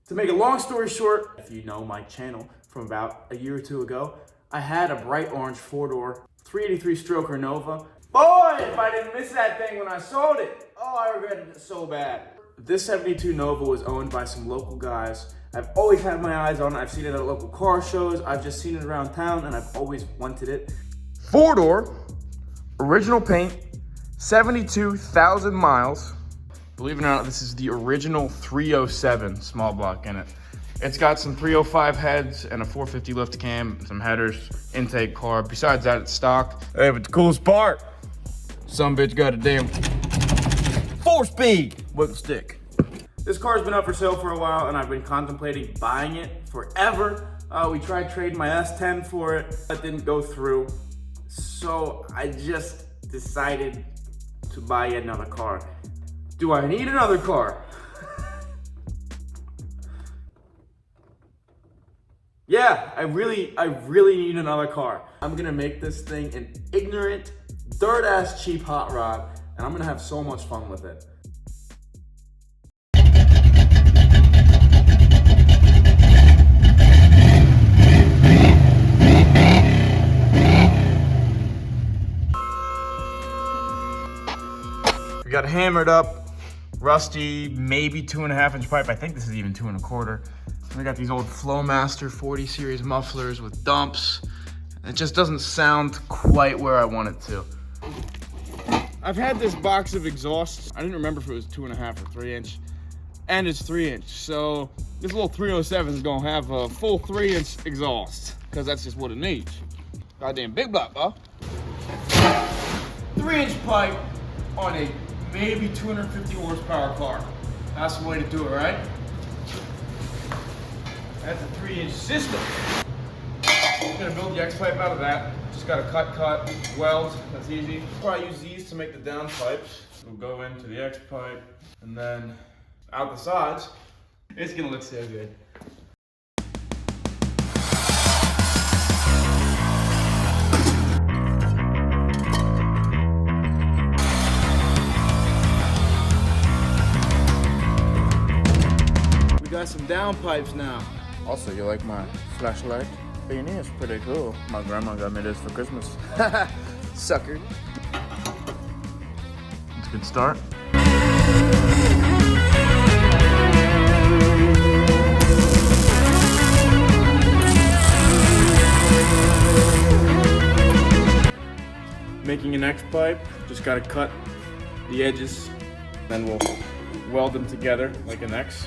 To make a long story short, if you know my channel from about a year or two ago, I had a bright orange 4-door 383 stroker Nova. Boy, if I didn't miss that thing when I sold it. Oh, I regretted it so bad. This 72 Nova was owned by some local guys. I've always had my eyes on it. I've seen it at local car shows. I've just seen it around town and I've always wanted it. 4-door, original paint, 72,000 miles. Believe it or not, this is the original 307 small block in it. It's got some 305 heads and a 450 lift cam, some headers, intake carb. Besides that, it's stock. Hey, but the coolest part, some bitch got a damn 4-speed wiggle stick. This car's been up for sale for a while and I've been contemplating buying it forever. We tried trading my S10 for it. That didn't go through. So I just decided to buy another car. Do I need another car? Yeah, I really need another car. I'm gonna make this thing an ignorant, dirt-ass cheap hot rod, and I'm gonna have so much fun with it. We got hammered up, rusty, maybe 2.5 inch pipe. I think this is even 2 1/4. We got these old Flowmaster 40 series mufflers with dumps. It just doesn't sound quite where I want it to. I've had this box of exhausts. I didn't remember if it was 2.5 or 3 inch, and it's 3 inch. So this little 307 is gonna have a full 3 inch exhaust because that's just what it needs. Goddamn big block, huh? 3 inch pipe on a maybe 250 horsepower car. That's the way to do it, right? That's a 3 inch system. I'm gonna build the X pipe out of that. Just gotta cut, weld, that's easy. Probably use these to make the down pipes. We'll go into the X pipe and then out the sides. It's gonna look so good. We got some down pipes now. Also, you like my flashlight? Beanie is pretty cool. My grandma got me this for Christmas. Sucker. That's a good start. Making an X pipe, just gotta cut the edges, then we'll weld them together like an X.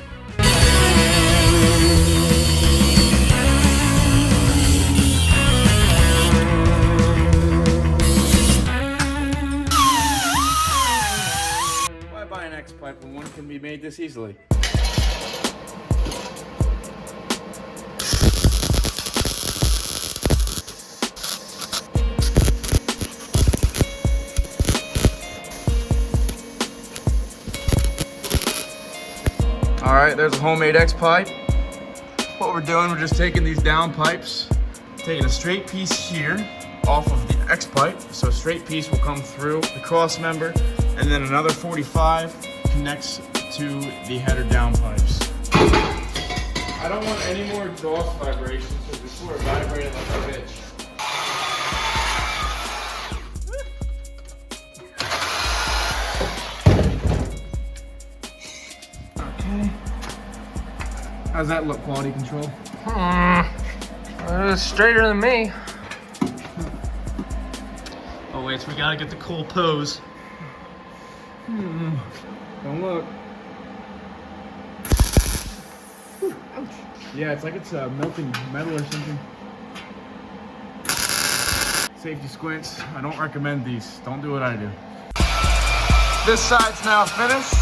Why buy an X pipe when one can be made this easily? All right, there's a homemade X pipe. What we're doing, we're just taking these down pipes, taking a straight piece here off of the X pipe. So a straight piece will come through the cross member, and then another 45 connects to the header down pipes. I don't want any more exhaust vibrations because before it vibrated like a bitch. How's that look, quality control? It's straighter than me. Oh wait, so we gotta get the cool pose. Don't look. Ouch. Yeah, it's like it's melting metal or something. Safety squints. I don't recommend these. Don't do what I do. This side's now finished.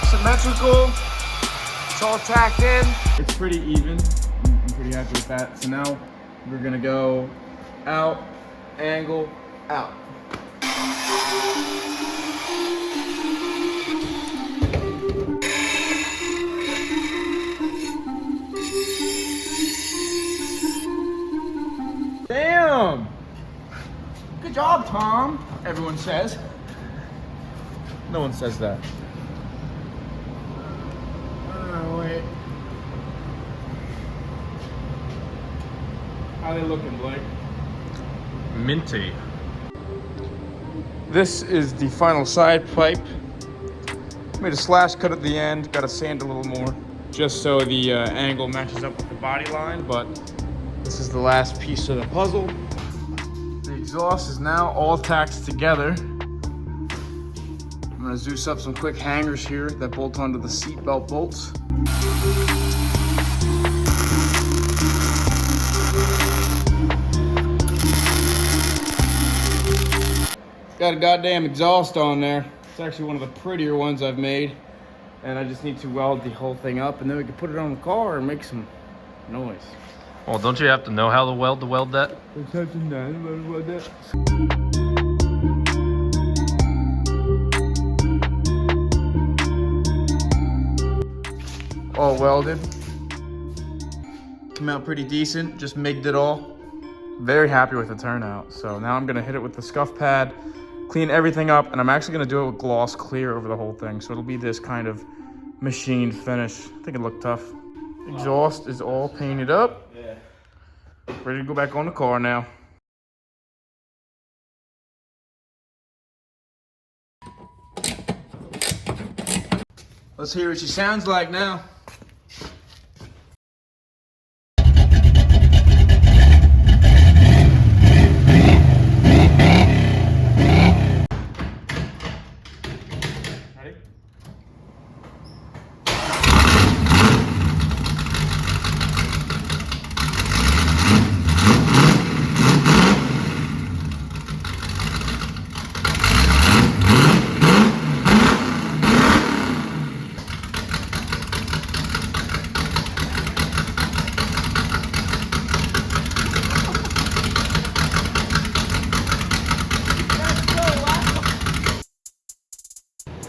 Symmetrical. It's all tacked in. It's pretty even. I'm pretty happy with that. So now we're gonna go out, angle, out. Damn! Good job, Tom, everyone says. No one says that. Oh, wait. How they looking, Blake? Minty. This is the final side pipe. Made a slash cut at the end. Got to sand a little more, just so the angle matches up with the body line. But this is the last piece of the puzzle. The exhaust is now all tacked together. I'm gonna Zeus up some quick hangers here that bolt onto the seatbelt bolts. Got a goddamn exhaust on there. It's actually one of the prettier ones I've made. And I just need to weld the whole thing up, and then we can put it on the car and make some noise. Well, don't you have to know how to weld that? All welded. Came out pretty decent, just migged it all. Very happy with the turnout. So now I'm gonna hit it with the scuff pad, clean everything up, and I'm actually gonna do it with gloss clear over the whole thing. So it'll be this kind of machined finish. I think it looked tough. Exhaust is all painted up. Yeah. Ready to go back on the car now. Let's hear what she sounds like now.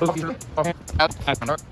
Ready?